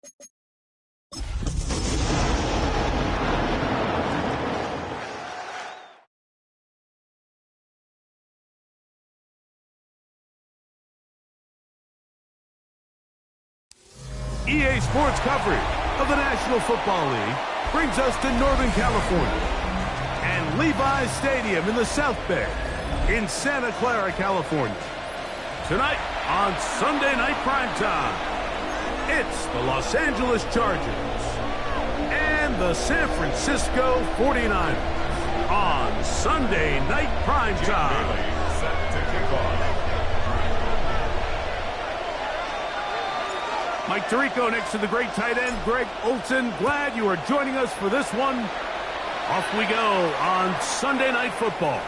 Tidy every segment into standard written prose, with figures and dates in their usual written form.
EA Sports coverage of the National Football League brings us to Northern California and Levi's Stadium in the South Bay in Santa Clara, California. Tonight on Sunday Night Primetime, it's the Los Angeles Chargers and the San Francisco 49ers on Sunday Night Primetime. Set to kick off. Mike Tirico next to the great tight end, Greg Olson. Glad you are joining us for this one. Off we go on Sunday Night Football.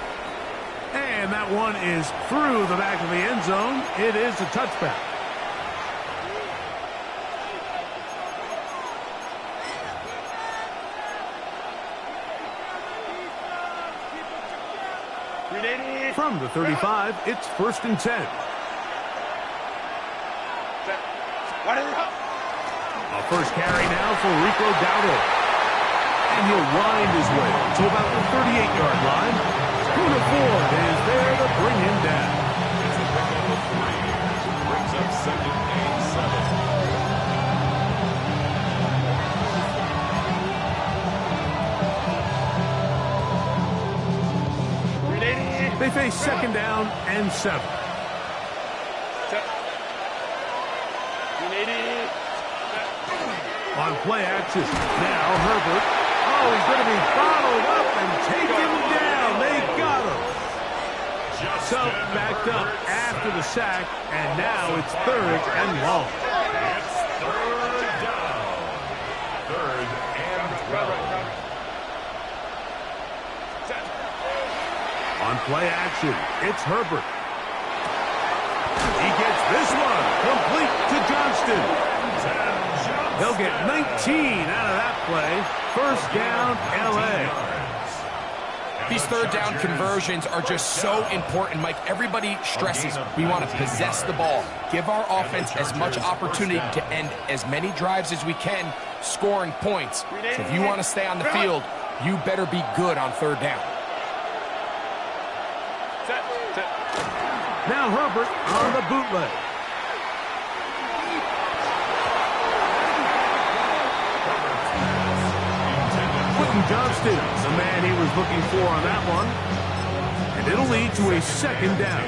And that one is through the back of the end zone. It is a touchback. From the 35, it's 1st and 10. A first carry now for Rico Dowdle. And he'll wind his way to about the 38-yard line. Kuna Ford is there to bring him down. It's a pickup of 3. Brings up 2nd and 7. They face 2nd down and 7. On play action, now Herbert. Oh, he's going to be bottled up and taken down. They got him. So backed up after the sack, and now it's 3rd and long. It's 3rd down. 3rd and 12. On play action, it's Herbert. He gets this one complete to Johnston. They'll get 19 out of that play. 1st down, L.A. These 3rd down conversions are just so important, Mike. Everybody stresses we want to possess the ball, give our offense as much opportunity to end as many drives as we can, scoring points. So if you want to stay on the field, you better be good on 3rd down. Now Herbert on the bootleg. Johnston, the man he was looking for on that one. And it'll lead to a 2nd down.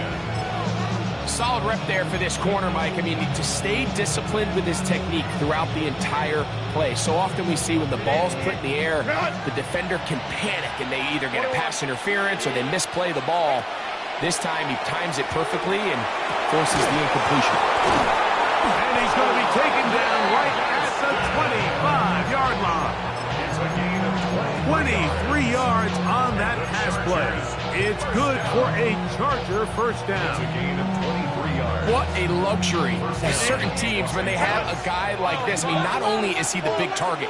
Solid rep there for this corner, Mike. I mean, to stay disciplined with his technique throughout the entire play. So often we see when the ball's put in the air, the defender can panic and they either get a pass interference or they misplay the ball. This time he times it perfectly and forces the incompletion. And he's going to be taken down right at the 25-yard line. 23 yards on that pass play. It's good for a Charger 1st down. What a luxury. Certain teams, when they have a guy like this, I mean, not only is he the big target,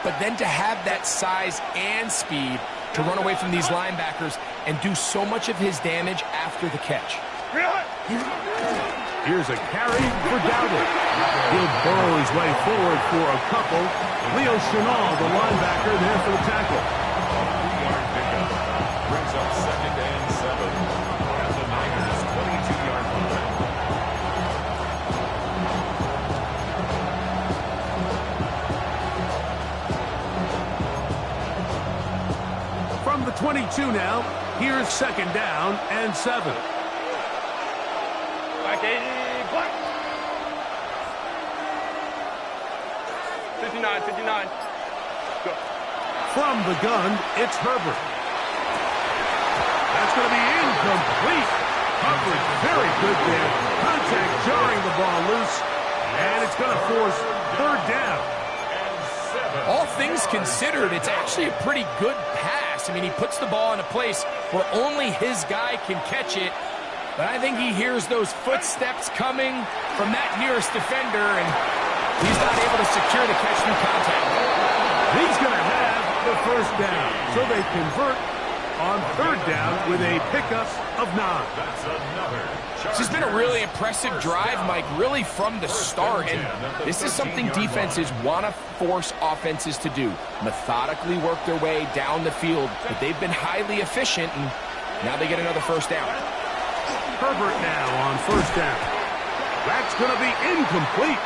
but then to have that size and speed to run away from these linebackers and do so much of his damage after the catch. Here's a carry for Dowdle. He'll burrow his way forward for a couple. Leo Chenal, the linebacker, there for the tackle. 3-yard pickup. Brings up 2nd and 7. At the Niners' 22-yard line. From the 22 now, here's 2nd down and 7. Back 80, black. 59. Go. From the gun, it's Herbert. That's going to be incomplete. Coverage very good there. Contact jarring the ball loose. And it's going to force 3rd down. All things considered, it's actually a pretty good pass. I mean, he puts the ball in a place where only his guy can catch it. But I think he hears those footsteps coming from that nearest defender, and he's not able to secure the catch through contact. He's going to have the 1st down. So they convert on third down with a pickup of 9. This has been a really impressive drive, Mike, really from the start. And this is something defenses want to force offenses to do. Methodically work their way down the field, but they've been highly efficient, and now they get another first down. Herbert now on first down. That's going to be incomplete.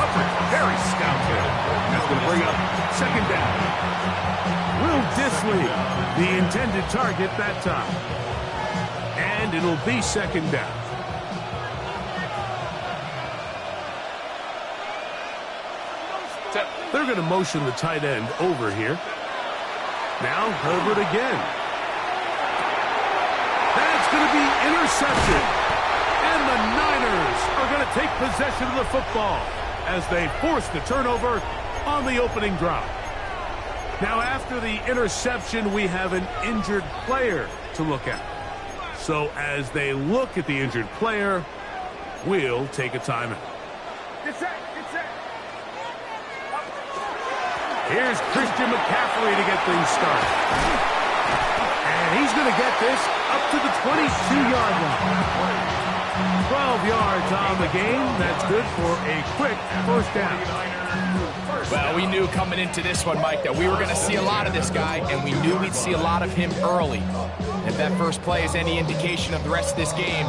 Herbert, very scouted. That's going to bring up second down. Will Disley, the intended target that time. And it'll be second down. They're going to motion the tight end over here. Now Herbert again. That's going to be intercepted. And the Niners are going to take possession of the football as they force the turnover on the opening drive. Now, after the interception, we have an injured player to look at. So as they look at the injured player, we'll take a timeout. Here's Christian McCaffrey to get things started. And he's going to get this up to the 22-yard line. 12 yards on the game. That's good for a quick first down. Well, we knew coming into this one, Mike, that we were going to see a lot of this guy, and we knew we'd see a lot of him early. If that first play is any indication of the rest of this game,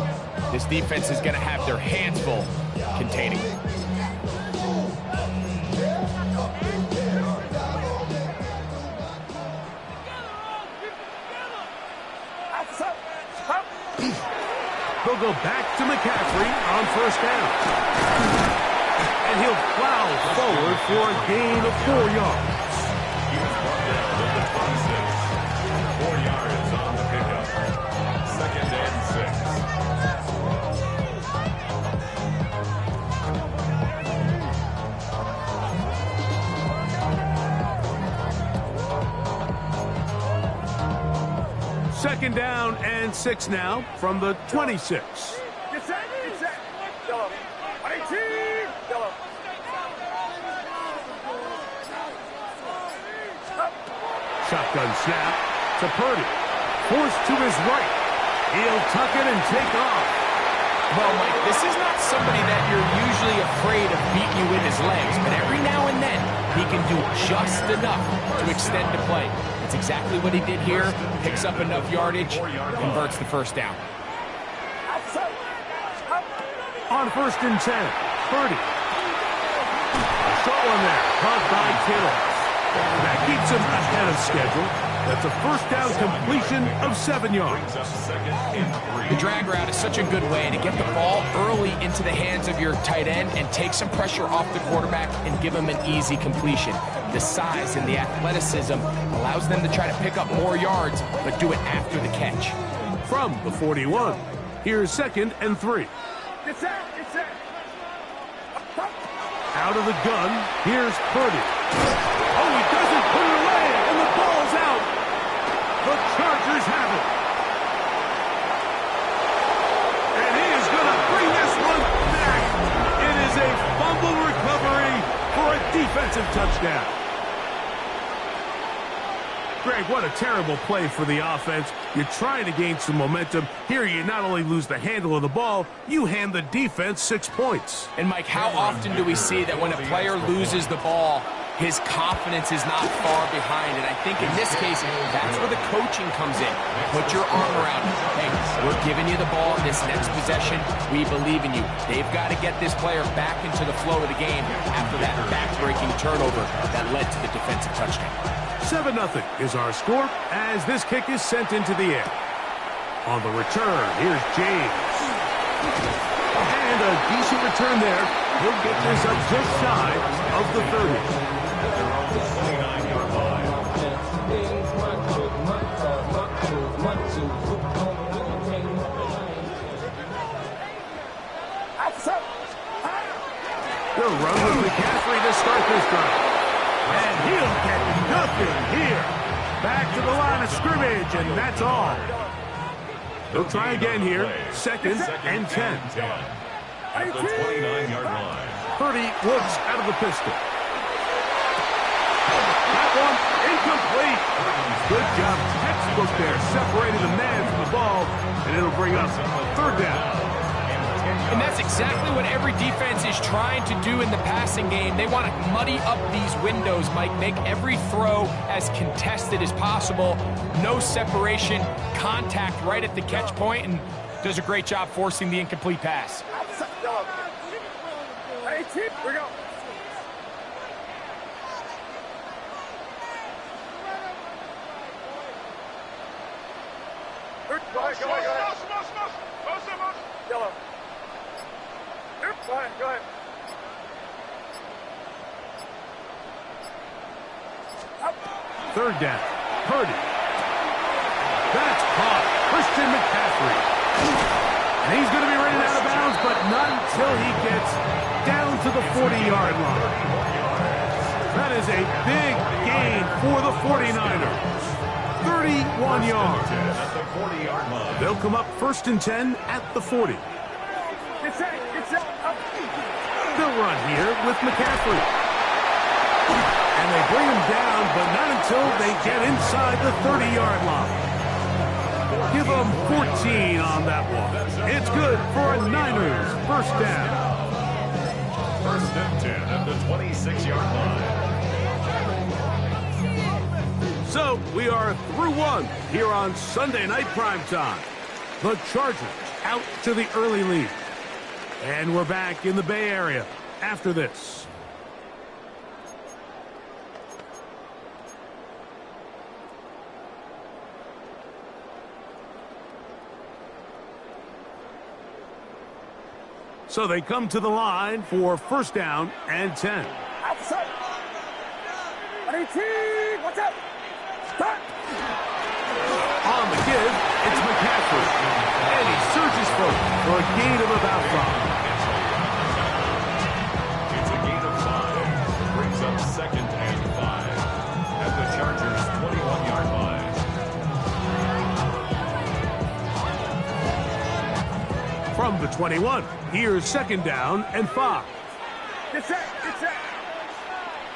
this defense is going to have their hands full containing him. They'll go back to McCaffrey on first down. And he'll plow forward for a gain of 4 yards. 4 yards on the pickup. Second and 6. Second down and 6 now from the 26. Shotgun snap to Purdy. Forced to his right. He'll tuck it and take off. Well, Mike, this is not somebody that you're usually afraid of beating you in his legs, but every now and then he can do just enough to extend the play. That's exactly what he did here. Picks up enough yardage, converts the first down. On first and 10, Purdy. Short one there, caught by Kittle. That keeps him ahead of schedule. That's a first down completion of 7 yards. The drag route is such a good way to get the ball early into the hands of your tight end and take some pressure off the quarterback and give him an easy completion. The size and the athleticism allows them to try to pick up more yards, but do it after the catch. From the 41, here's second and 3. Out of the gun, here's Purdy. Oh, he doesn't put it away, and the ball's out. The Chargers have it. And he is going to bring this one back. It is a fumble recovery for a defensive touchdown. Greg, what a terrible play for the offense. You're trying to gain some momentum. Here you not only lose the handle of the ball, you hand the defense 6 points. And Mike, how often do we see that when a player loses the ball, his confidence is not far behind? And I think in this case, that's where the coaching comes in. Put your arm around him. Hey, we're giving you the ball this next possession. We believe in you. They've got to get this player back into the flow of the game after that back-breaking turnover that led to the defensive touchdown. 7-0 is our score as this kick is sent into the air. On the return, here's James. And a decent return there. He'll get this up just shy of the 30. They'll run with McCaffrey to start this drive. And he'll get nothing here. Back to the line of scrimmage, and that's all. They'll try again here. Second and 10. At the 29-yard line. Purdy looks out of the pistol. That one incomplete. Good job, textbook there, separating the man from the ball, and it'll bring us third down. And that's exactly what every defense is trying to do in the passing game. They want to muddy up these windows, Mike, make every throw as contested as possible. No separation, contact right at the catch point, and does a great job forcing the incomplete pass. Hey, here we go. Go ahead. Yellow. Go ahead. Third down. Purdy. That's caught. Christian McCaffrey. And he's going to be running out of bounds, but not until he gets down to the 40-yard line. That is a big gain for the 49ers. 31 yards. They'll come up 1st and 10 at the 40. Get set. They'll run here with McCaffrey. And they bring him down, but not until they get inside the 30-yard line. Give them 14 on that one. It's good for a Niners first down. 1st and 10 at the 26-yard line. So we are through one here on Sunday Night Primetime. The Chargers out to the early lead. And we're back in the Bay Area after this. So they come to the line for 1st down and 10. Outside. 18. Watch out. Start. On the give, it's McCaffrey. And he surges forward for a gain of about 5. It's a gain of 5. Brings up 2nd and 5 at the Chargers' 21-yard line. From the 21, here's 2nd down and 5. Get set.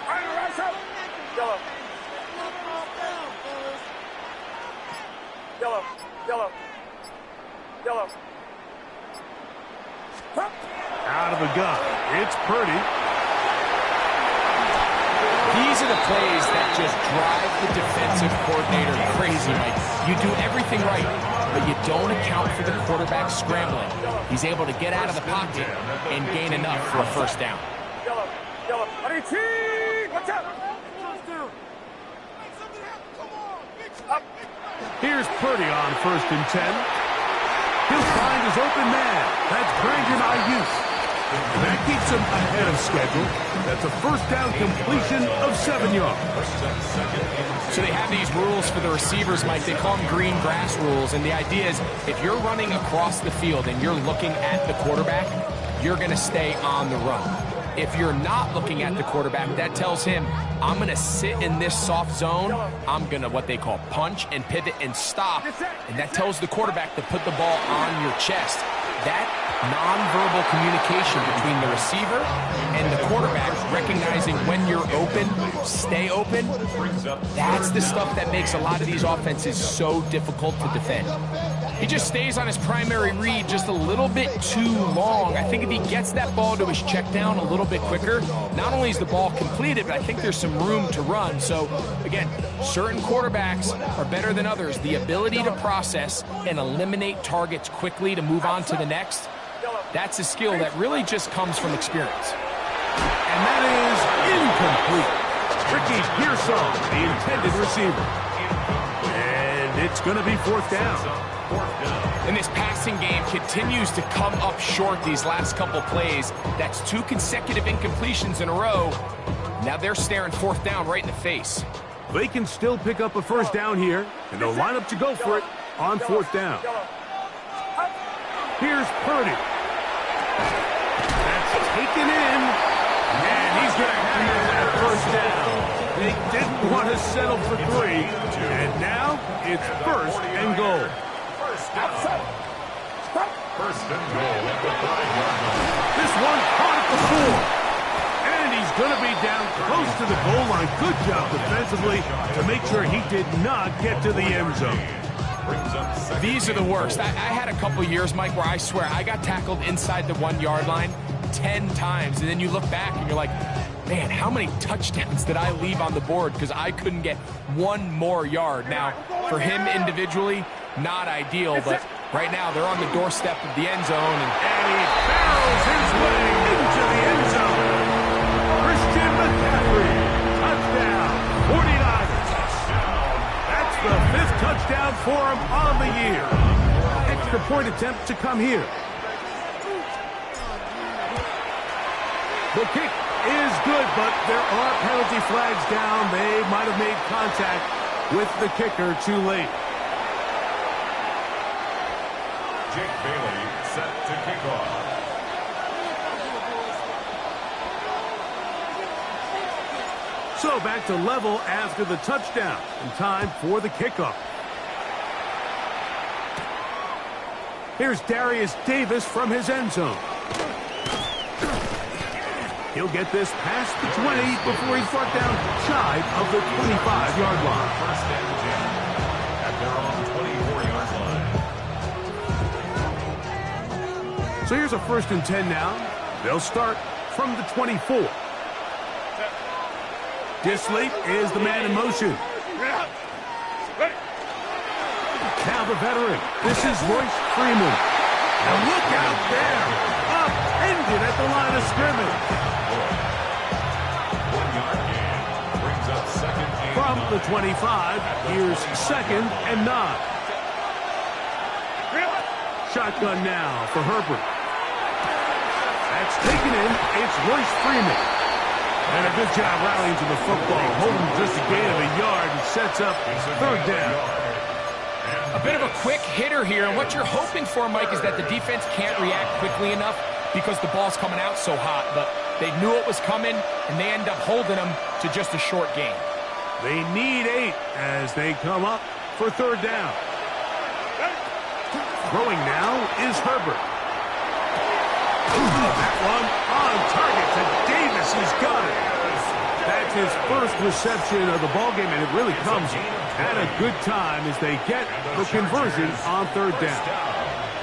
Right out. Yellow. Out of the gun, it's Purdy. These are the plays that just drive the defensive coordinator crazy, Mike. You do everything right, but you don't account for the quarterback scrambling. He's able to get out of the pocket and gain enough for a 1st down. Yellow. 18. Watch out. Here's Purdy on 1st and 10. He'll find his open man. That's Brandon Ayuk. That keeps him ahead of schedule. That's a 1st down completion of 7 yards. So they have these rules for the receivers, Mike. They call them green grass rules. And the idea is if you're running across the field and you're looking at the quarterback, you're going to stay on the run. If you're not looking at the quarterback, that tells him, I'm going to sit in this soft zone. I'm going to what they call punch and pivot and stop. And that tells the quarterback to put the ball on your chest. That nonverbal communication between the receiver and the quarterback, recognizing when you're open, stay open, that's the stuff that makes a lot of these offenses so difficult to defend. He just stays on his primary read just a little bit too long. I think if he gets that ball to his check down a little bit quicker, not only is the ball completed, but I think there's some room to run. So, again, certain quarterbacks are better than others. The ability to process and eliminate targets quickly to move on to the next, that's a skill that really just comes from experience. And that is incomplete. Ricky Pearsall, the intended receiver. And it's going to be 4th down. And this passing game continues to come up short these last couple plays. That's 2 consecutive incompletions in a row. Now they're staring 4th down right in the face. They can still pick up a 1st down here, and they'll line up to go for it on 4th down. Here's Purdy. That's taken in, and he's going to have that 1st down. They didn't want to settle for 3, and now it's 1st and goal. Outside. Stop. 1st and goal at the 5-yard line. This one caught at the 4, and he's going to be down close to the goal line. Good job defensively to make sure he did not get to the end zone. These are the worst. I had a couple years, Mike, where I swear I got tackled inside the 1-yard line 10 times, and then you look back and you're like, man, how many touchdowns did I leave on the board because I couldn't get one more yard? Now, for him individually, not ideal, but right now they're on the doorstep of the end zone. And he barrels his way into the end zone. Christian McCaffrey, touchdown, 49ers. That's the 5th touchdown for him on the year. Extra point attempt to come here. The kick is good, but there are penalty flags down. They might have made contact with the kicker too late. Jake Bailey set to kick off. So back to level after the touchdown. And time for the kickoff. Here's Darius Davis from his end zone. He'll get this past the 20 before he's brought down shy of the 25-yard line. First and 10 at their own 24-yard line. So here's a 1st and 10 now. They'll start from the 24. Disley is the man in motion. Now the veteran. This is Royce Freeman. Now look out there. Upended at the line of scrimmage. 1-yard gain brings up second and From the 25, here's 2nd and 9. Shotgun now for Herbert. That's taken in. It's Royce Freeman. And a good job rallying to the football. Holding just a gain of a yard and sets up 3rd down. A bit of a quick hitter here, and what you're hoping for, Mike, is that the defense can't react quickly enough because the ball's coming out so hot, but they knew it was coming, and they end up holding them to just a short gain. They need 8 as they come up for 3rd down. Throwing now is Herbert. That one on target to Davis. He's got it. That's his first reception of the ballgame, and it really comes at a good time as they get the conversion on 3rd down.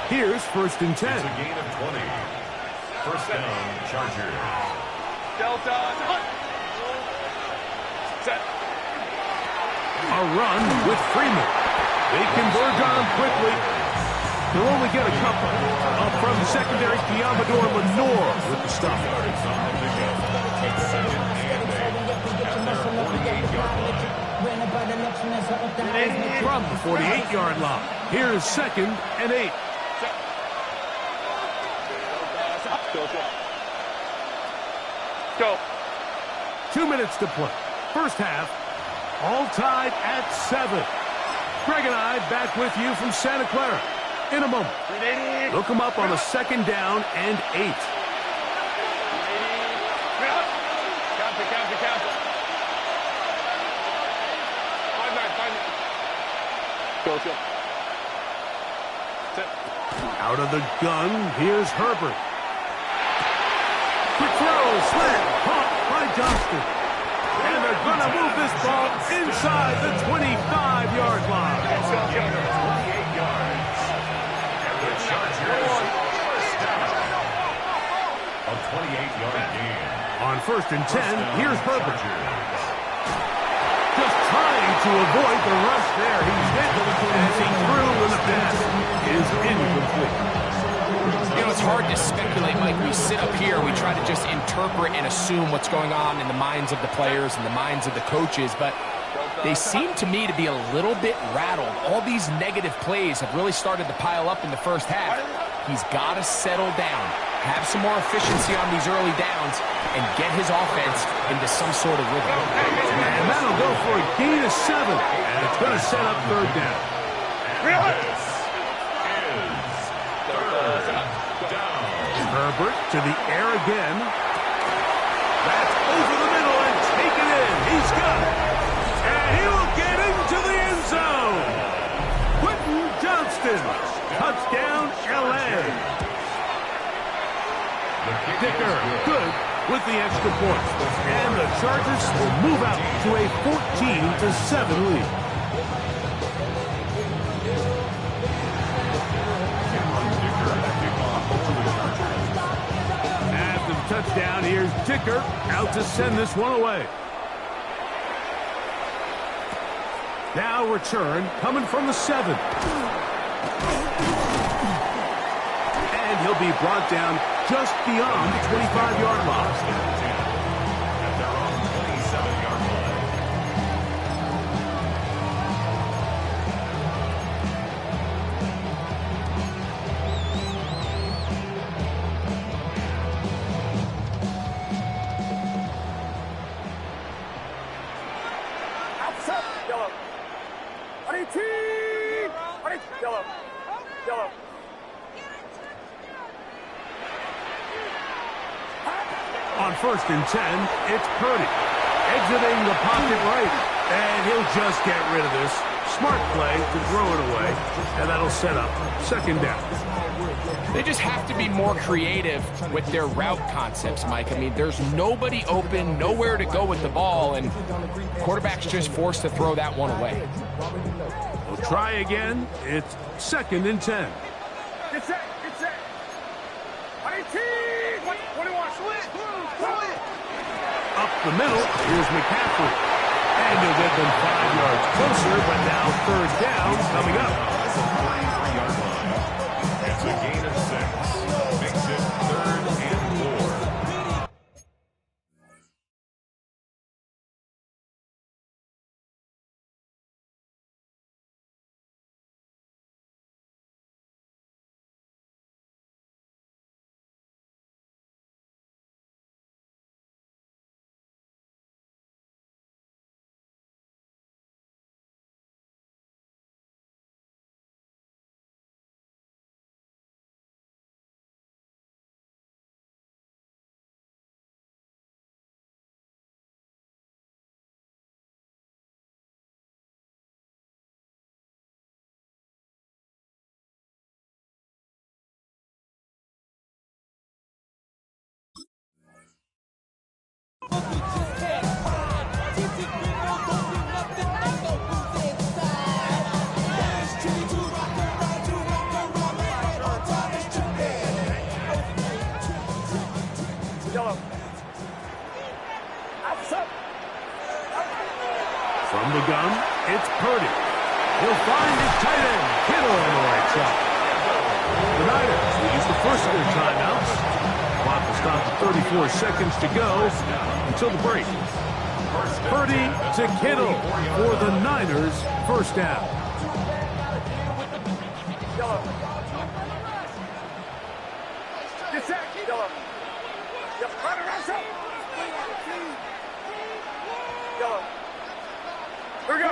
Here's 1st and 10. It's a gain of 20. First down, Chargers. Delta. Set. A run with Freeman. They converge on him quickly. They'll only get a couple. Up from the secondary, Diamador Lenore with the stop. Yards on the pickup. It's second and 8 at their 48-yard line. From the 48-yard line, here's 2nd and 8. Go. 2 minutes to play. First half, all tied at 7. Greg and I back with you from Santa Clara in a moment. They'll come up on a 2nd down and 8. Out of the gun, here's Herbert. Quick throw, slant, caught by Johnston. And they're going to move this ball inside the 25-yard line. 28 yards. And the Chargers first down. A 28-yard gain. On 1st and 10, here's Herbert. Just trying to avoid the rush there. He's hit as he threw, and the pass is incomplete. You know, it's hard to speculate, Mike. We sit up here, we try to just interpret and assume what's going on in the minds of the players and the minds of the coaches, but they seem to me to be a little bit rattled. All these negative plays have really started to pile up in the first half. He's got to settle down, have some more efficiency on these early downs, and get his offense into some sort of rhythm. And that'll go for a gain of 7, and it's going to set up 3rd down. This is 3rd down. Herbert to the air again. That's over the middle and taken in. He's got it. And he will get into the end zone. Quentin Johnston. Touchdown, L.A. The kick Kicker, is good with the extra point. And the Chargers will move out to a 14-7 lead. After the touchdown, here's Dicker out to send this one away. Now return coming from the 7. And he'll be brought down just beyond the 25-yard line. At their own 27-yard line. Yellow. Yellow. Yellow. On 1st and 10, it's Purdy. Exiting the pocket right. And he'll just get rid of this. Smart play to throw it away. And that'll set up 2nd down. They just have to be more creative with their route concepts, Mike. I mean, there's nobody open, nowhere to go with the ball, and quarterback's just forced to throw that one away. We'll try again. It's 2nd and 10. Get set. 18. 21. Up the middle, here's McCaffrey. And he'll get them 5 yards closer, but now 3rd down coming up. That's a 43-yard line. It's a gain of 6. Makes it 3rd and 4. From the gun, it's Purdy. He'll find his tight end, Kittle, on the right side. The Niners will use the first of their timeouts. Clock will stop at 34 seconds to go until the break. Purdy to Kittle for the Niners' 1st down. Get set. Yellow. Yep. Yellow. Here we go.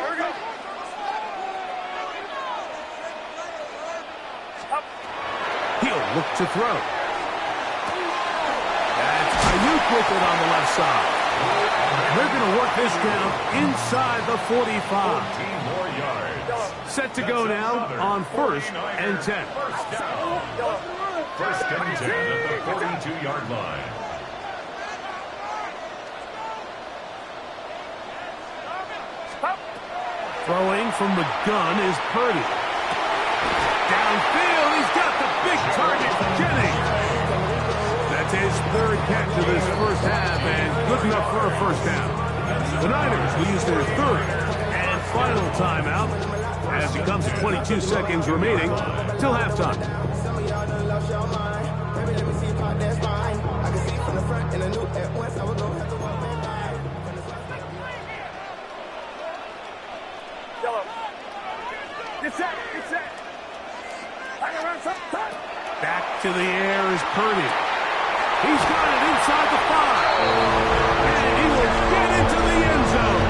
Up. He'll look to throw. That's Ayuk with it on the left side. They're going to work this down inside the 45. 14 more yards. Set to go now on 1st and 10. First down. 1st and 10 at the 42-yard line. Throwing from the gun is Purdy. Downfield, he's got the big target, Jennings. That's his 3rd catch of this 1st half, and good enough for a 1st down. The Niners will use their 3rd and final timeout as it comes to 22 seconds remaining till halftime. Get set. Back to the air is Purdy. He's got it inside the 5. And he will get into the end zone.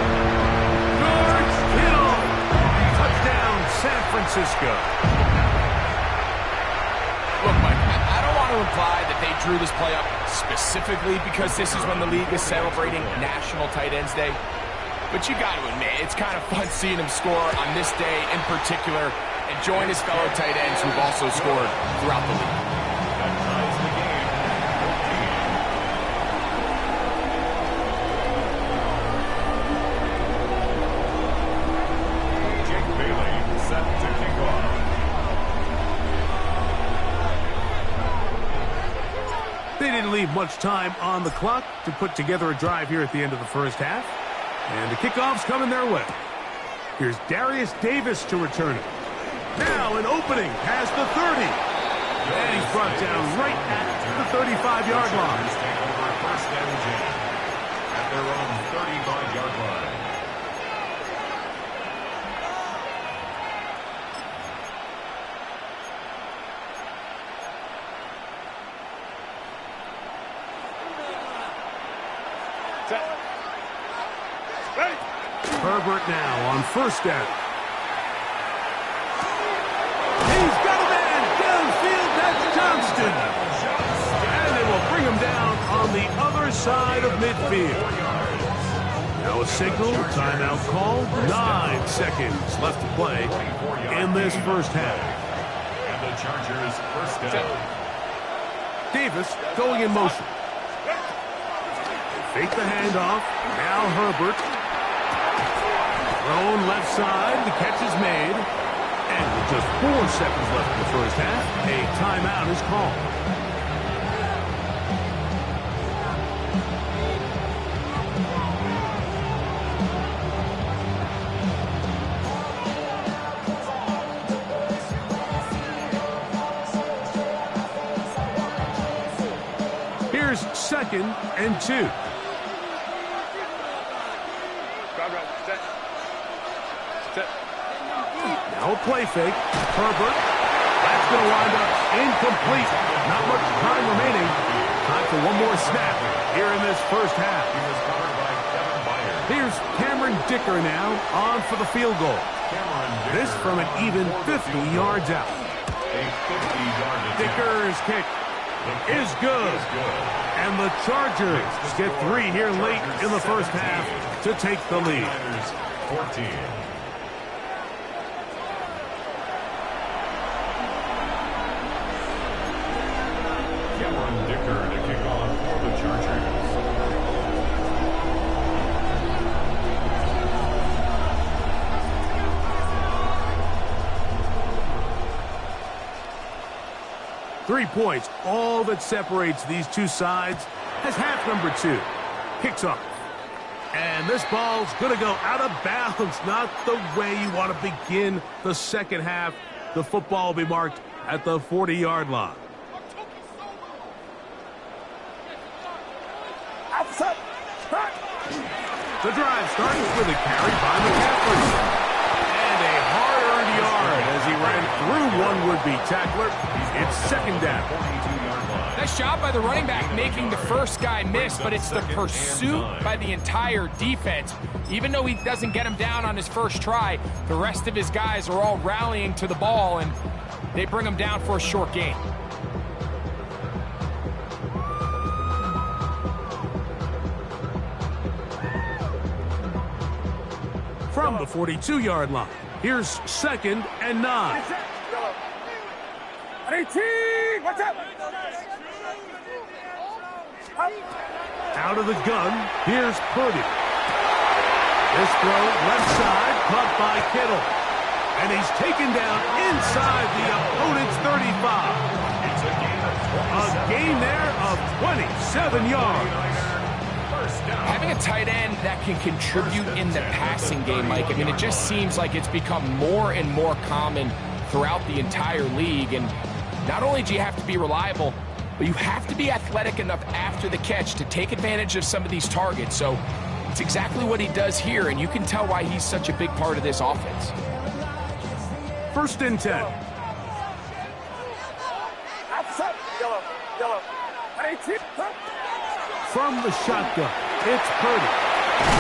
George Kittle. Touchdown, San Francisco. Look, Mike, I don't want to imply that they drew this play up specifically because this is when the league is celebrating National Tight Ends Day. But you got to admit, it's kind of fun seeing him score on this day in particular and join his fellow tight ends who've also scored throughout the league. That ties the game. leave much time on the clock to put together a drive here at the end of the first half. And the kickoff's coming their way. Here's Darius Davis to return it. Now an opening past the 30. And he's brought down right at the 35-yard line. Take over first and 10 at their own 35-yard line. Herbert now on first down. He's got a man downfield. That's Johnston. And they will bring him down on the other side of midfield. Now a signal, timeout call. 9 seconds left to play in this first half. And the Chargers first down. Davis going in motion. Fake the handoff. Now Herbert. Thrown left side. The catch is made. And with just 4 seconds left in the first half, a timeout is called. Here's 2nd and 2. Now a play fake. Herbert. That's going to wind up incomplete. Not much time remaining. Time for one more snap here in this first half. Here's Cameron Dicker now on for the field goal. This from an even 50 yards out. Dicker's kick is good. And the Chargers get 3 here late in the first half to take the lead. 14. Dicker to kick off for the Chargers. Three points, all that separates these two sides as half number 2 kicks off. And this ball's going to go out of bounds, not the way you want to begin the second half. The football will be marked at the 40-yard line. The drive starts with a carry by McCaffrey. And a hard-earned yard as he ran through one would-be tackler. It's 2nd down. Nice job by the running back making the first guy miss, but it's the pursuit by the entire defense. Even though he doesn't get him down on his first try, the rest of his guys are all rallying to the ball, and they bring him down for a short gain. From the 42-yard line, here's 2nd and 9. 18, watch out! Out of the gun, here's Purdy. This throw left side, caught by Kittle. And he's taken down inside the opponent's 35. A gain there of 27 yards. Having a tight end that can contribute in the passing game, Mike, I mean, it just seems like it's become more and more common throughout the entire league. And not only do you have to be reliable, but you have to be athletic enough after the catch to take advantage of some of these targets. So it's exactly what he does here, and you can tell why he's such a big part of this offense. 1st and 10. Outside, yellow. 18, From the shotgun, it's Purdy.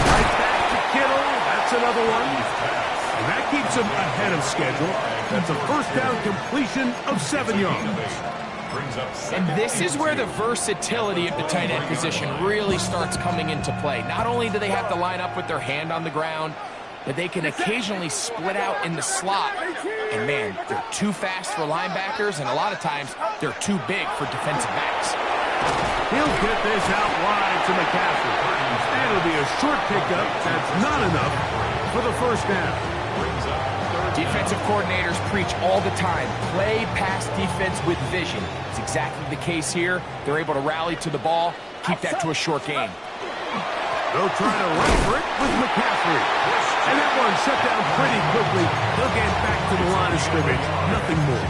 Right back to Kittle. That's another one. And that keeps him ahead of schedule. That's a first down completion of 7 yards. And this is where the versatility of the tight end position really starts coming into play. Not only do they have to line up with their hand on the ground, but they can occasionally split out in the slot. And man, they're too fast for linebackers, and a lot of times they're too big for defensive backs. He'll get this out wide to McCaffrey. And it'll be a short pickup. That's not enough for the first down. Brings up 3rd Defensive coordinators preach all the time, play pass defense with vision. It's exactly the case here. They're able to rally to the ball, keep that to a short game. They'll try to run for it with McCaffrey. And that one shut down pretty quickly. They'll get back to the line of scrimmage. Nothing more.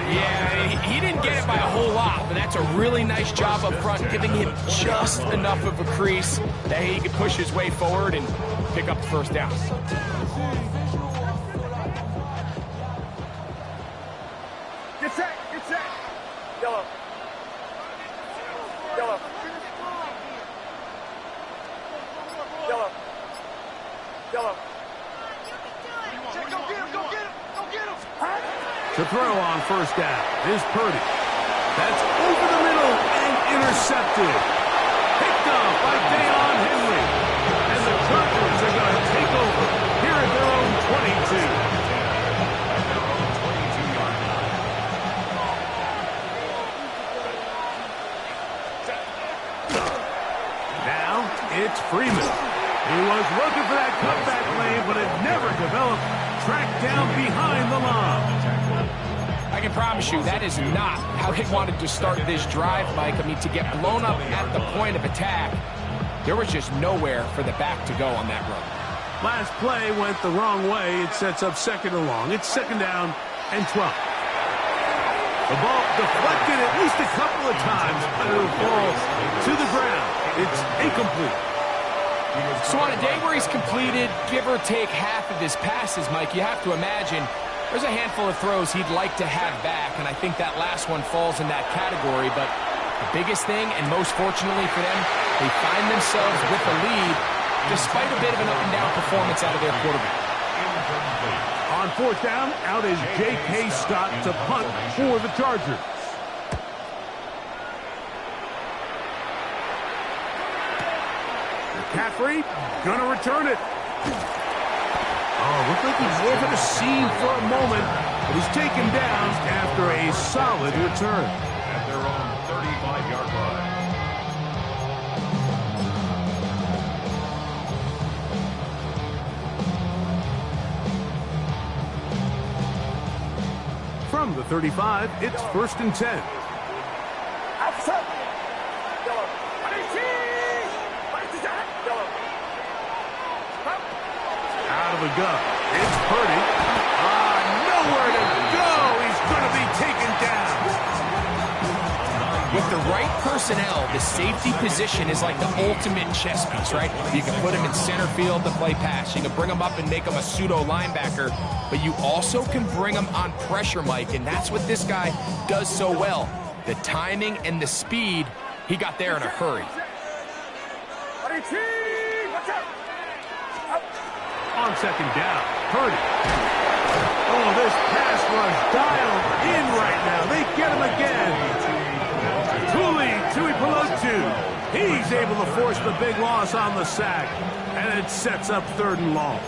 Yeah, he didn't get it by a whole lot, but that's a really nice job up front, giving him just enough of a crease that he can push his way forward and pick up the first down. Get set. Yellow. Yellow. Yellow. Yellow. Go get him. To throw on first down is Purdy. That's over the middle and intercepted. Picked up by Deion Henry. And the Chargers are going to take over here at their own 22. Now it's Freeman. He was looking for that cutback lane, but it never developed. Tracked down behind the line. I can promise you that is not how they wanted to start this drive, Mike. I mean, to get blown up at the point of attack, there was just nowhere for the back to go on that run. Last play went the wrong way. It sets up second and long. It's second down and 12. The ball deflected at least a couple of times, but it'll fall to the ground. It's incomplete. So on a day where he's completed, give or take half of his passes, Mike, you have to imagine there's a handful of throws he'd like to have back, and I think that last one falls in that category. But the biggest thing, and most fortunately for them, they find themselves with the lead despite a bit of an up-and-down performance out of their quarterback. On fourth down, out is J.K. Scott to punt for the Chargers. McCaffrey gonna return it. Oh, looked like he was at a seam for a moment, but he's taken down after a solid return. At their own 35-yard line. From the 35, it's first and 10. Outside. Yellow. Out of the gun. It's Purdy. Nowhere to go. He's going to be taken down. With the right personnel, the safety position is like the ultimate chess piece, right? You can put him in center field to play pass. You can bring him up and make him a pseudo linebacker, but you also can bring him on pressure, Mike, and that's what this guy does so well. The timing and the speed, he got there in a hurry. On second down, Purdy. Oh, this pass rush dialed in right now. They get him again. Tuli Pelotu. He's able to force the big loss on the sack, and it sets up third and long.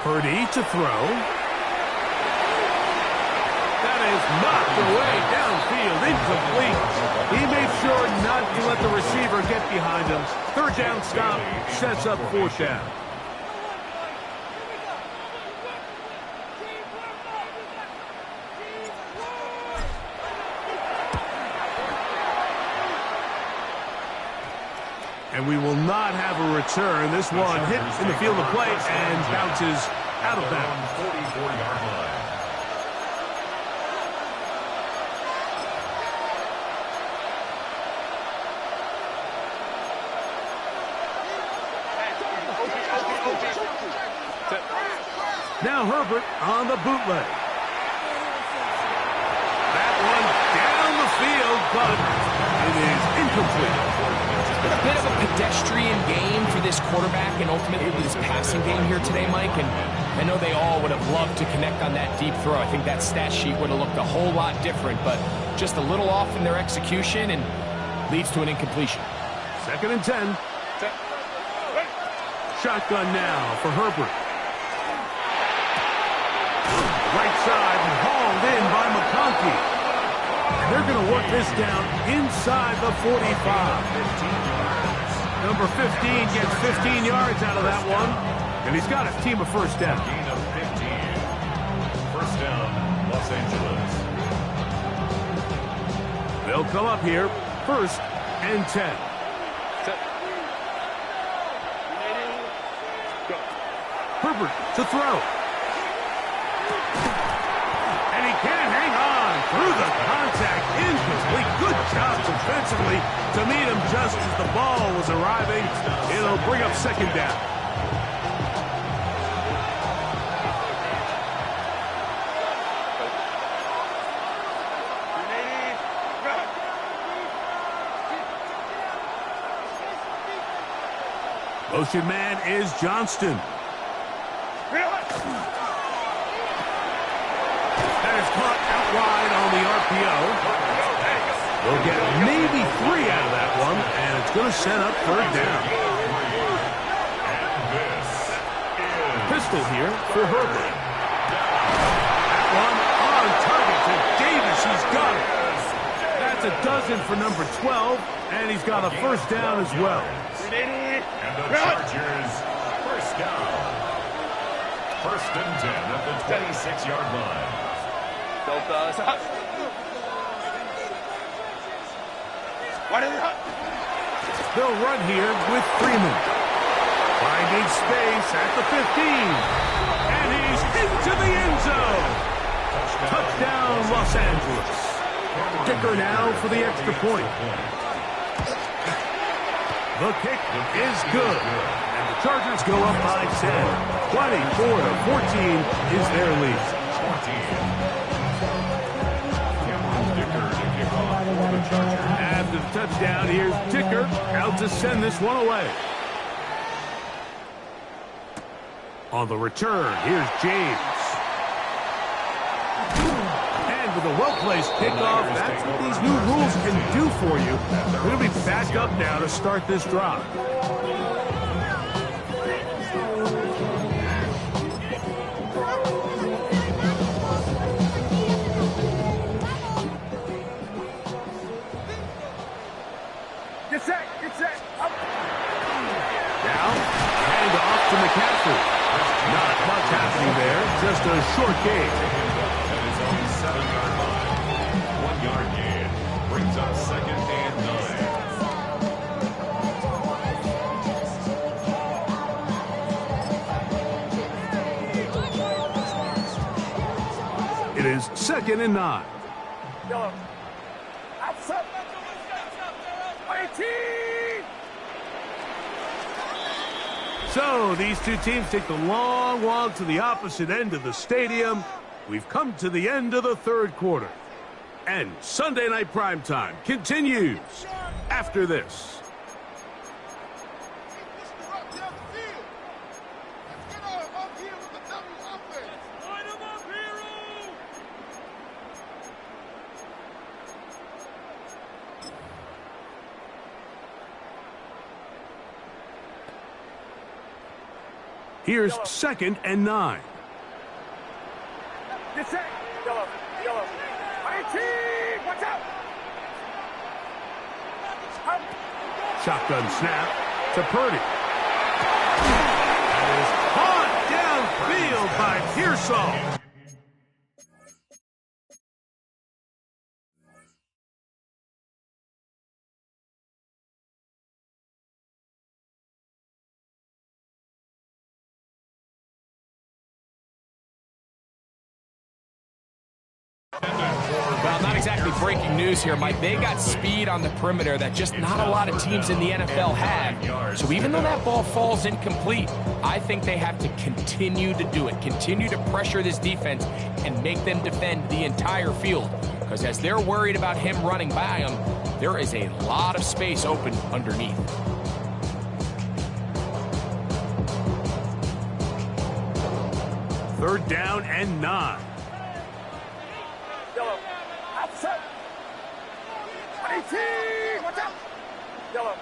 Purdy to throw. That is knocked away downfield, incomplete. He made sure not to let the receiver get behind him. Third down stop sets up fourth down. And we will not have a return. This one hit in the field of play and bounces out of bounds. 44-yard line. Now Herbert on the bootleg. That one down the field, but it is incomplete. bit of a pedestrian game for this quarterback and ultimately this passing game here today, Mike. And I know they all would have loved to connect on that deep throw. I think that stat sheet would have looked a whole lot different, but just a little off in their execution and leads to an incompletion. 2nd and 10. Shotgun now for Herbert. Right side and hauled in by McConkey. And they're going to work this down inside the 45. Number 15 gets 15 yards out of that one. And he's got his team a first down. Gain of 15. First down, Los Angeles. They'll come up here, 1st and 10. Herbert to throw. And he can't hang on through the contact. Incomplete. Good job defensively to meet him just as the ball was arriving. It'll bring up 2nd down. Motion man is Johnston. That is caught out wide on the RPO. They'll get maybe 3 out of that one, and it's going to set up 3rd down. Pistol here for Herbert. That one on target to Davis. He's got it. That's a dozen for number 12, and he's got a first down as well. And the Chargers, first down. 1st and 10 at the 26-yard line. They'll run here with Freeman. Finding space at the 15. And he's into the end zone. Touchdown, Los Angeles. Kicker now for the extra point. The kick is good. And the Chargers go up by 10. 24-14 is their lead. After the touchdown, here's Dicker out to send this one away. On the return, here's James. And with a well-placed kickoff, that's what these new rules can do for you. We're going to be back up now to start this drive. Get set. Up. Now, hand off to McCaffrey. Not much happening there, just a short gain. That is on the 7-yard line. 1-yard gain brings up 2nd and 9. It is 2nd and 9. Yellow. Outside. 18. So these two teams take the long walk to the opposite end of the stadium. We've come to the end of the 3rd quarter. And Sunday Night Primetime continues after this. Here's 2nd and 9. Get set. Yellow. 18. Watch out. Shotgun snap to Purdy. That is caught downfield by Pearsall. Well, not exactly breaking news here, Mike. They got speed on the perimeter that just not a lot of teams in the NFL have. So even though that ball falls incomplete, I think they have to continue to do it, continue to pressure this defense and make them defend the entire field. Because as they're worried about him running by them, there is a lot of space open underneath. Third down and 9. Yellow. Outside. 18. Watch out. Yellow.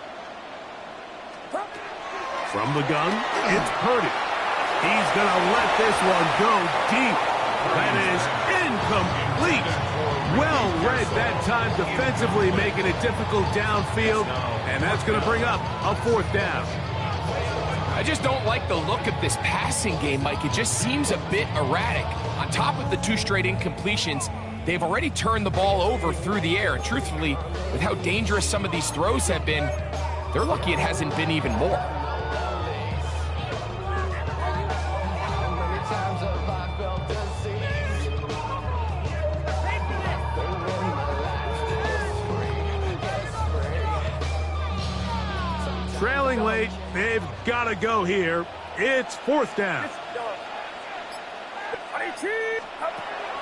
From the gun, it's Purdy. He's going to let this one go deep. That is incomplete. Well read that time defensively, making it difficult downfield, and that's going to bring up a 4th down. I just don't like the look of this passing game, Mike. It just seems a bit erratic. On top of the 2 straight incompletions, they've already turned the ball over through the air. And truthfully, with how dangerous some of these throws have been, they're lucky it hasn't been even more. Trailing late, they've got to go here. It's 4th down.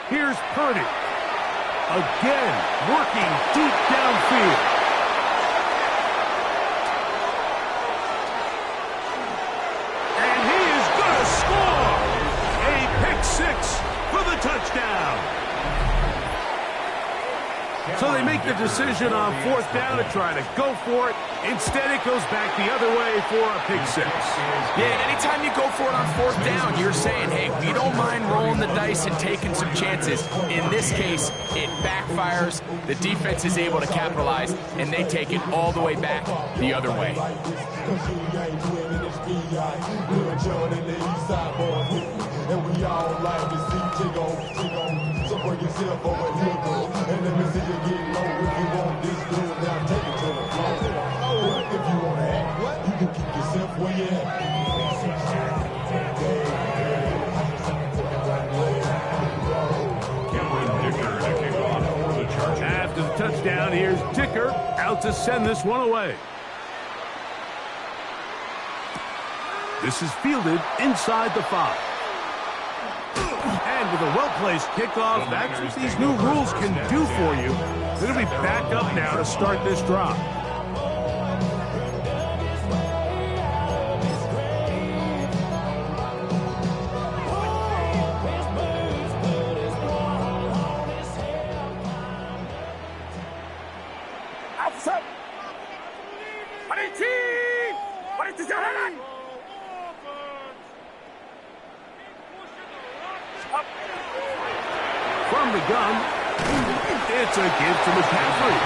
Here's Purdy. Again, working deep downfield. And he is going to score. A pick 6 for the touchdown. So they make the decision on 4th down to try to go for it. Instead, it goes back the other way for a pick 6. Yeah, anytime you go for it on 4th down, you're saying, hey, we don't mind rolling the dice and taking some chances. In this case, it backfires. The defense is able to capitalize, and they take it all the way back the other way. So bring yourself over here, girl. And let me see you get low. If you want this, do it now. Take it to the floor. If you want to act, you can keep yourself where you at. After the touchdown, here's Dicker out to send this one away. This is fielded inside the 5. And with a well-placed kickoff, that's what these new rules can do for you. They're going to be back up now to start this drive. Outside. 18. 22. From the gun, it's a give to McCaffrey.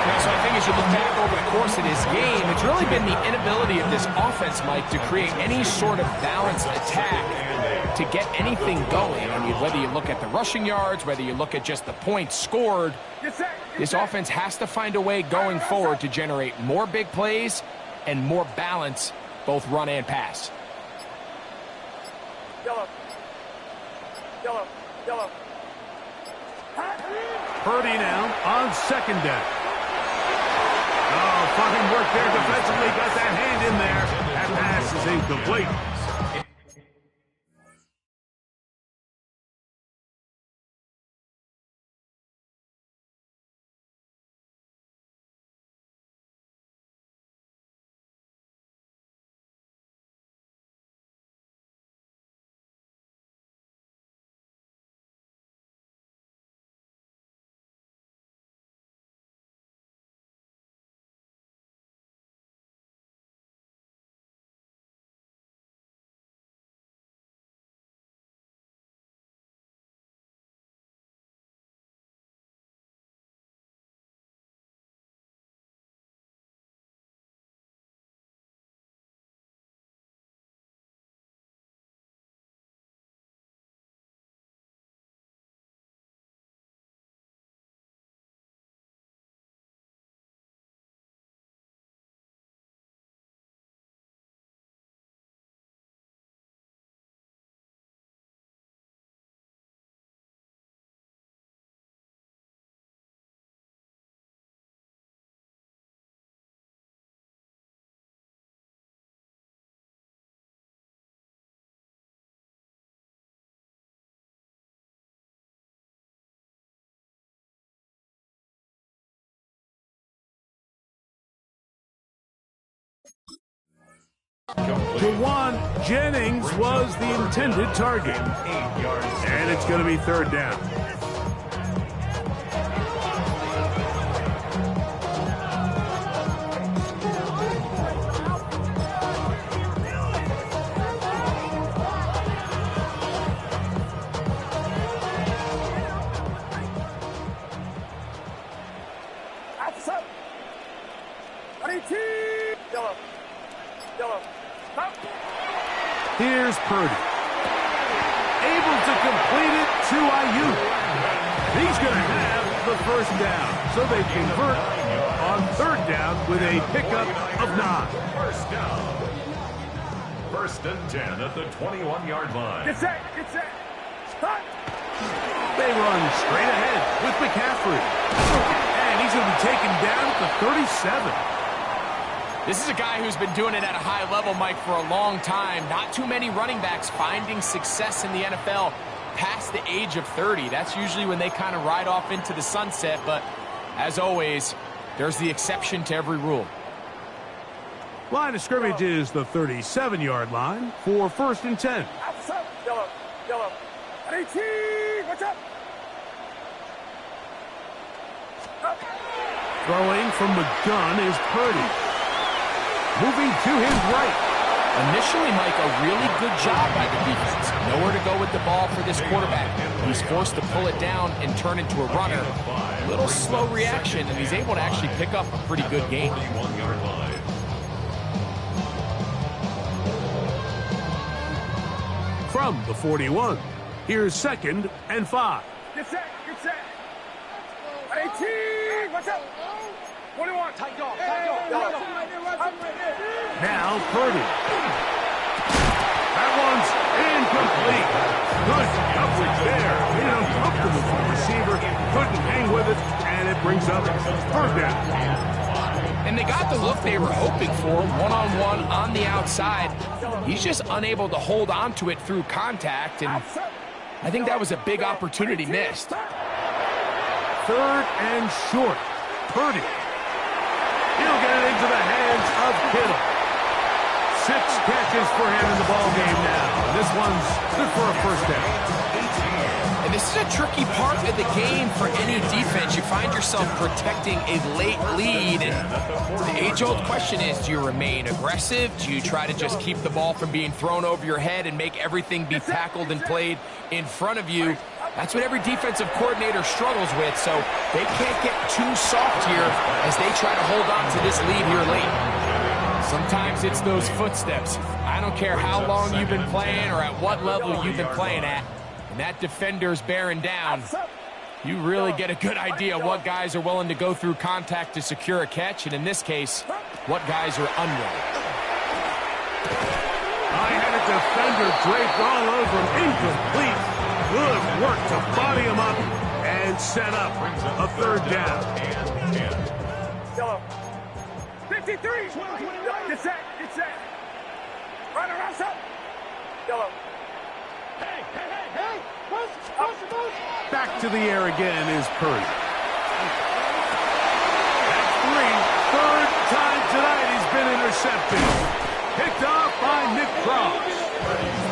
Yeah, so I think as you look back over the course of this game, it's really been the inability of this offense, Mike, to create any sort of balanced attack to get anything going. I mean, whether you look at the rushing yards, whether you look at just the points scored, this offense has to find a way going forward to generate more big plays and more balance, both run and pass. Yellow. Yellow. Yellow. Purdy now on 2nd down. Oh, fine work there defensively. Got that hand in there. That pass is incomplete. Jawan Jennings was the intended target. 8 yards. And it's going to be third down. Here's Purdy. Able to complete it to Ayuk. He's going to have the first down. So they convert on third down with a pickup of 9. First down. First and 10 at the 21-yard line. Get set. Get set. Start. They run straight ahead with McCaffrey. And he's going to be taken down at the 37. This is a guy who's been doing it at a high level, Mike, for a long time. Not too many running backs finding success in the NFL past the age of 30. That's usually when they kind of ride off into the sunset. But as always, there's the exception to every rule. Line of scrimmage is the 37-yard line for first and 10. Yellow. Yellow. 18. Watch out. Throwing from the gun is Purdy. Moving to his right. Initially, Mike, a really good job by the defense. Nowhere to go with the ball for this quarterback. He's forced to pull it down and turn into a runner. A little slow reaction, and he's able to actually pick up a pretty good game. 41-yard line. From the 41, here's second and 5. Get set. Get set. 18. Watch out. 21. Tight dog. Tight dog. Now Purdy. That one's incomplete. Good coverage there. Uncomfortable for the receiver. Couldn't hang with it, and it brings up third down. And they got the look they were hoping for, one-on-one on the outside. He's just unable to hold on to it through contact, and I think that was a big opportunity missed. Third and short. Purdy. He'll get it into the hands of Kittle. 6 catches for him in the ball game now. This one's good for a first down. And this is a tricky part of the game for any defense. You find yourself protecting a late lead. And the age-old question is, do you remain aggressive? Do you try to just keep the ball from being thrown over your head and make everything be tackled and played in front of you? That's what every defensive coordinator struggles with, so they can't get too soft here as they try to hold on to this lead here late. Sometimes it's those footsteps. I don't care how long you've been playing or at what level you've been playing at. And that defender's bearing down. You really get a good idea what guys are willing to go through contact to secure a catch, and in this case, what guys are unwilling. I had a defender draped all over him. Incomplete. Good work to body him up and set up a third down. Yellow. 53. Get set. Get set. Run around up. Yellow. Hey. Back to the air again is Purdy. That's 3. Third time tonight he's been intercepted. Picked off by Nick Cross.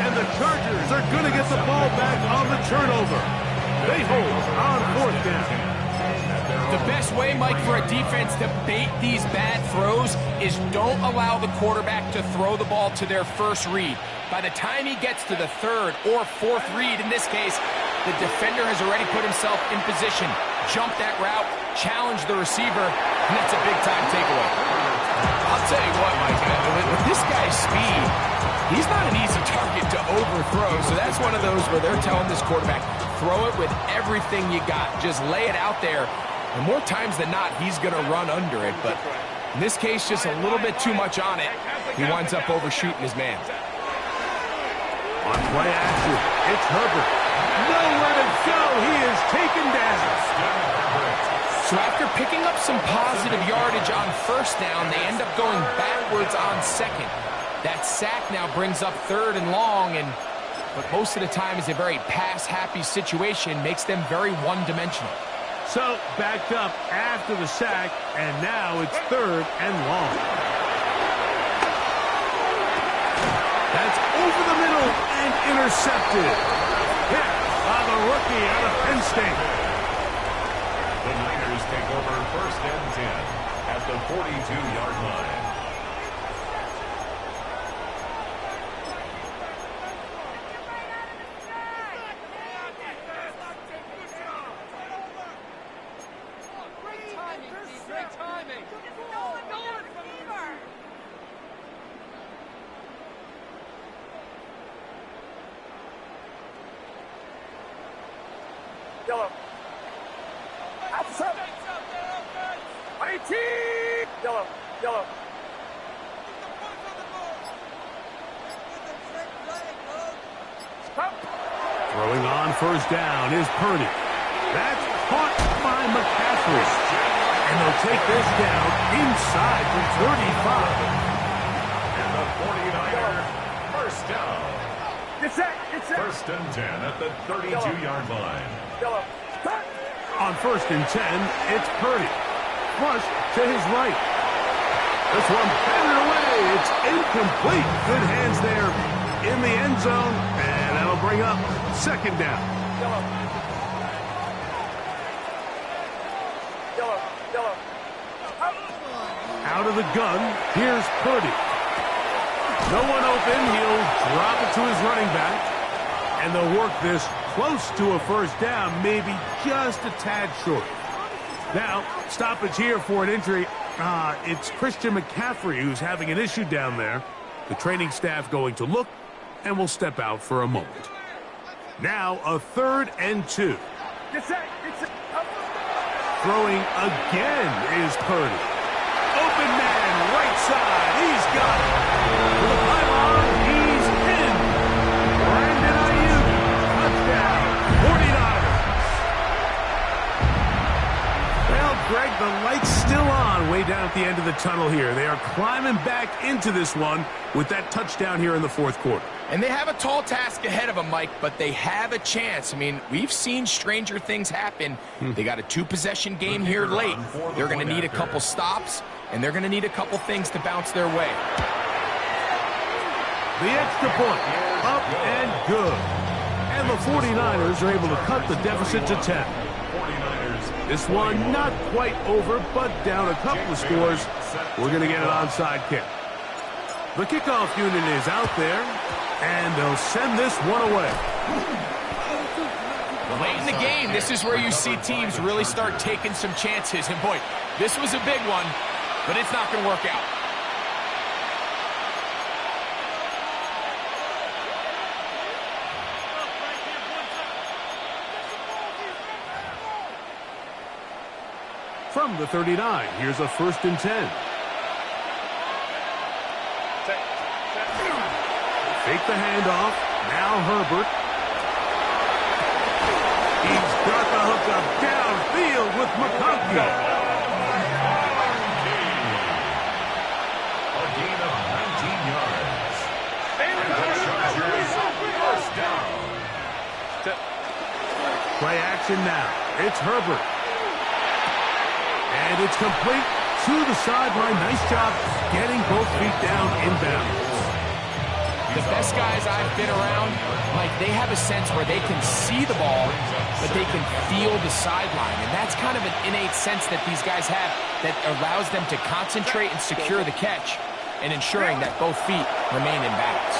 And the Chargers are going to get the ball back on the turnover. They hold on fourth down. The best way, Mike, for a defense to bait these bad throws is don't allow the quarterback to throw the ball to their first read. By the time he gets to the third or fourth read, in this case, the defender has already put himself in position, jump that route, challenge the receiver, and that's a big-time takeaway. I'll tell you what, Mike, with this guy's speed, he's not an easy target to overthrow, so that's one of those where they're telling this quarterback, throw it with everything you got. Just lay it out there. And more times than not, he's going to run under it. But in this case, just a little bit too much on it. He winds up overshooting his man. On play action, it's Herbert. Nowhere to go. He is taken down. So after picking up some positive yardage on first down, they end up going backwards on second. That sack now brings up third and long, but most of the time is a very pass-happy situation, makes them very one-dimensional. So backed up after the sack, and now it's third and long. over the middle and intercepted. Hit by the rookie out of Penn State. The Niners take over 1st and 10 at the 42-yard line. Yellow. Outside. 18. Yellow. Yellow. Throwing on 1st down is Purdy. That's caught by McCaffrey. And they'll take this down inside the 35. And the 49er, 1st down. Get set. Get set. 1st and 10 at the 32-yard line. Yellow. Start. On 1st and 10, it's Purdy. Flush to his right. This one batted away. It's incomplete. Good hands there in the end zone. And that'll bring up 2nd down. Yellow. Yellow. Yellow. Out of the gun, here's Purdy. No one open. He'll drop it to his running back. And they'll work this close to a 1st down, maybe just a tad short. Now, stoppage here for an injury. It's Christian McCaffrey who's having an issue down there. The training staff going to look and will step out for a moment. Now, a 3rd and 2. Get set. Get set. Throwing again is Purdy. Open man, right side. He's got it. To the pylon, he's in. Brandon Ayuk, touchdown, 49ers. Well, Greg, the light's still on way down at the end of the tunnel here. They are climbing back into this one with that touchdown here in the 4th quarter. And they have a tall task ahead of them, Mike, but they have a chance. I mean, we've seen stranger things happen. They got a 2-possession game here late. They're going to need a couple stops, and they're going to need a couple things to bounce their way. The extra point, up and good. And the 49ers are able to cut the deficit to 10. This one not quite over, but down a couple of scores. We're going to get an onside kick. The kickoff unit is out there, and they'll send this one away. Late in the game, this is where you see teams really start taking some chances. And boy, this was a big one, but it's not going to work out. From the 39, here's a 1st and 10. Fake the handoff. Now Herbert. He's got the hookup downfield with McConkey. A gain of 19 yards. And the Chargers 1st down. Play action now. It's Herbert. And it's complete to the sideline. Nice job getting both feet down inbounds. The best guys I've been around, Mike, they have a sense where they can see the ball, but they can feel the sideline. And that's kind of an innate sense that these guys have that allows them to concentrate and secure the catch and ensuring that both feet remain in bounds.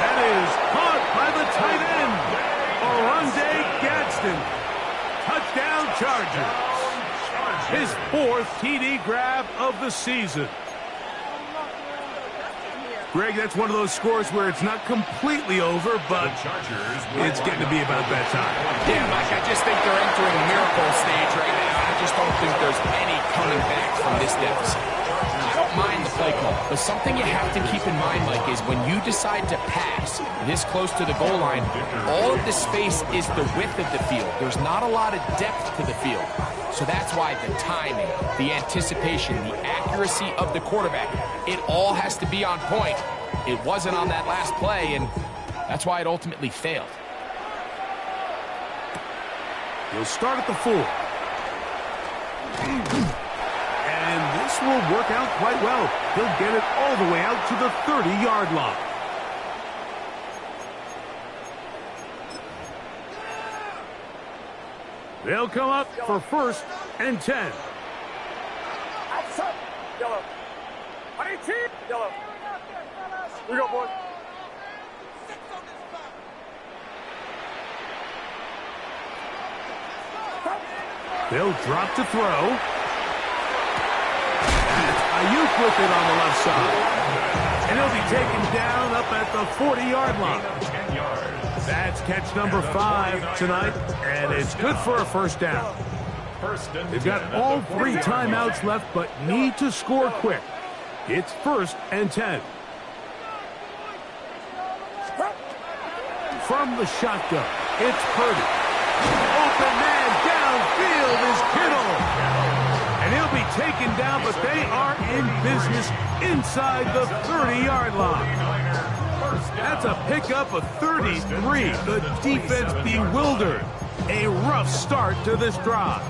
That is caught by the tight end, Oronde Gadsden. Touchdown Chargers. His 4th TD grab of the season. Greg, that's one of those scores where it's not completely over, but it's getting to be about that time. Yeah, Mike, I just think they're entering miracle stage right now. I just don't think there's any coming back from this deficit. I don't mind the play call, but something you have to keep in mind, Mike, is when you decide to pass this close to the goal line, all of the space is the width of the field. There's not a lot of depth to the field. So that's why the timing, the anticipation, the accuracy of the quarterback, it all has to be on point. It wasn't on that last play, and that's why it ultimately failed. He'll start at the 4. And this will work out quite well. He'll get it all the way out to the 30-yard line. They'll come up for 1st and 10. Outside. Yellow. 18. Yellow. We go, boys. They'll drop to throw. Ayuk with it on the left side. And he'll be taken down up at the 40-yard line. 10 yards. That's catch number 5 tonight, and it's good for a 1st down. They've got all 3 timeouts left, but need to score quick. It's 1st and 10. From the shotgun, it's Purdy. Open man downfield is Kittle. And he'll be taken down, but they are in business inside the 30-yard line. That's a pickup of 33. The defense bewildered. A rough start to this drive.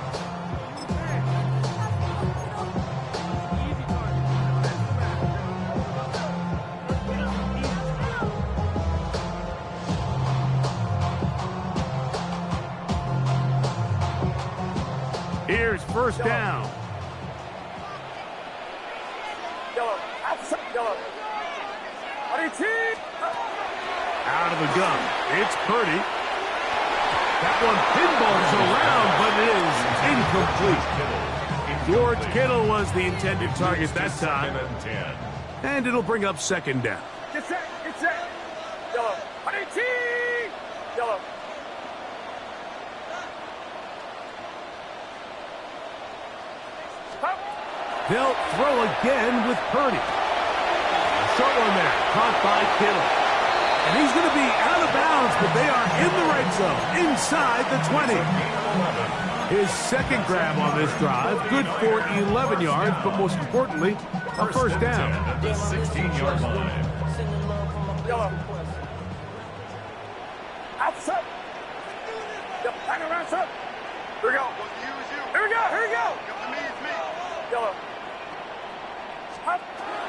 Here's 1st down. Yellow. Outside. Yellow. 18. Out of the gun, it's Purdy. That one pinballs around, but it is incomplete. George Kittle was the intended target that time. And it'll bring up 2nd down. Get set. Get set. Yellow. 18. Yellow. They'll throw again with Purdy. Short one there, caught by Kittle. And he's going to be out of bounds, but they are in the red zone, inside the 20. His 2nd grab on this drive, good for 11 yards, but most importantly, a 1st down. At the 16-yard line. Yellow. Outside. Yep, hang around, sir. Here we go. Here we go. Here we go. Yellow.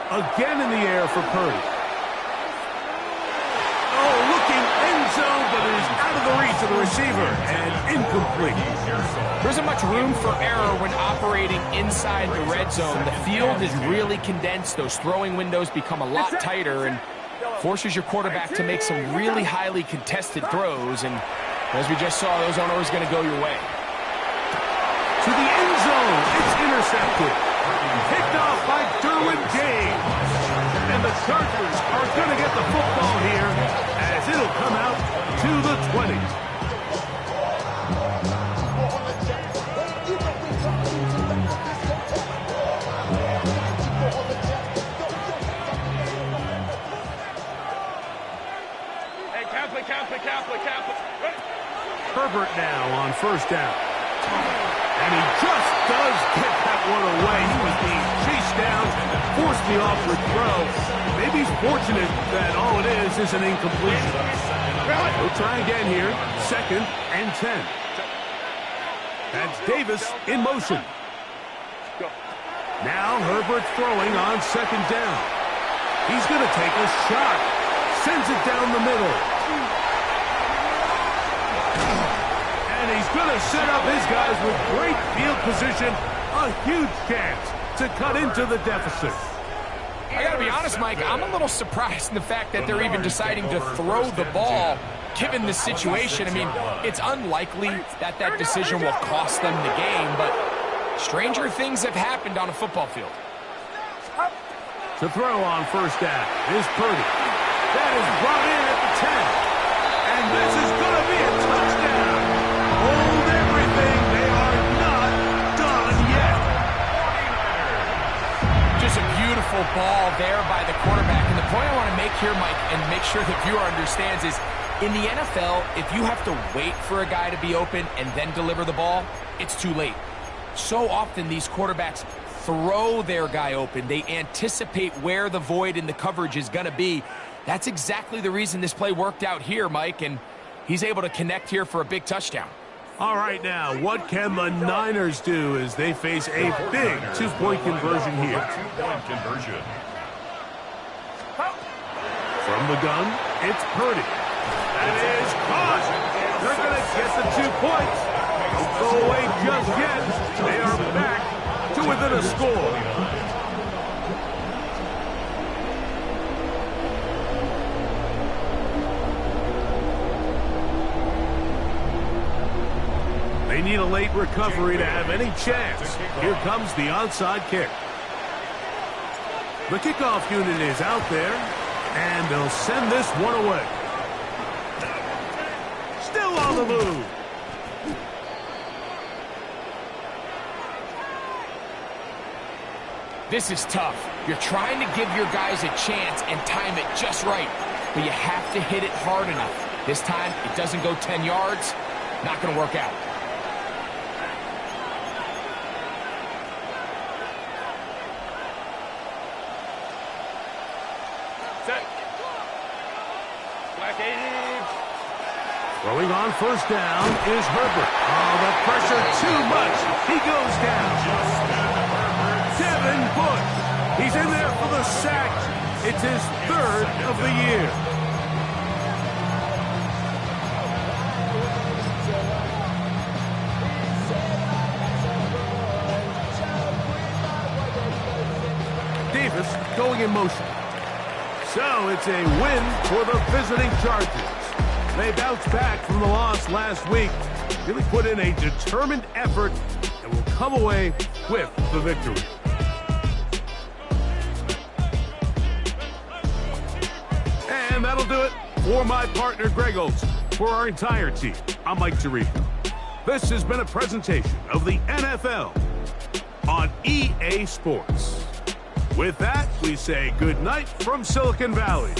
Again in the air for Purdy. Oh, looking end zone, but it is out of the reach of the receiver and incomplete. There isn't much room for error when operating inside the red zone. The field is really condensed. Those throwing windows become a lot tighter and forces your quarterback to make some really highly contested throws. And as we just saw, those aren't always going to go your way. To the end zone, it's intercepted. Picked off by Derwin James. And the Chargers are going to get the football here as it'll come out to the 20. Hey, Kaplan. Herbert now on 1st down. And he just does get that one away. He was being chased down, forced the awkward throw. Maybe he's fortunate that all it is an incompletion. We'll try again here. 2nd and 10. That's Davis in motion. Now Herbert's throwing on 2nd down. He's going to take a shot. Sends it down the middle. And he's going to set up his guys with great field position. A huge chance to cut into the deficit. I got to be honest, Mike, I'm a little surprised in the fact that they're even deciding to throw the ball given the situation. I mean, it's unlikely that that decision will cost them the game, but stranger things have happened on a football field. To throw on 1st down is Purdy. That is brought in at the 10. And this is going to be a touchdown. Hold everything. They are not done yet. Just a beautiful ball there by the quarterback. And the point I want to make here, Mike, and make sure the viewer understands is, in the NFL, if you have to wait for a guy to be open and then deliver the ball, it's too late. So often these quarterbacks throw their guy open. They anticipate where the void in the coverage is going to be. That's exactly the reason this play worked out here, Mike, and he's able to connect here for a big touchdown. All right, now, what can the Niners do as they face a big two-point conversion here? Two-point conversion. From the gun, it's Purdy. That is caught. They're going to get the 2 points. Don't go away just yet. They are back to within a score. They need a late recovery to have any chance. Here comes the onside kick. The kickoff unit is out there, and they'll send this one away. Still on the move. This is tough. You're trying to give your guys a chance and time it just right, but you have to hit it hard enough. This time, it doesn't go 10 yards. Not going to work out. Throwing on first down is Herbert. Oh, the pressure too much. He goes down. Devin Bush. He's in there for the sack. It's his third of the year. Davis going in motion. So it's a win for the visiting Chargers. They bounced back from the loss last week, really put in a determined effort, and will come away with the victory. And that'll do it for my partner, Greg Olson. For our entire team, I'm Mike Tirico. This has been a presentation of the NFL on EA Sports. With that, we say good night from Silicon Valley.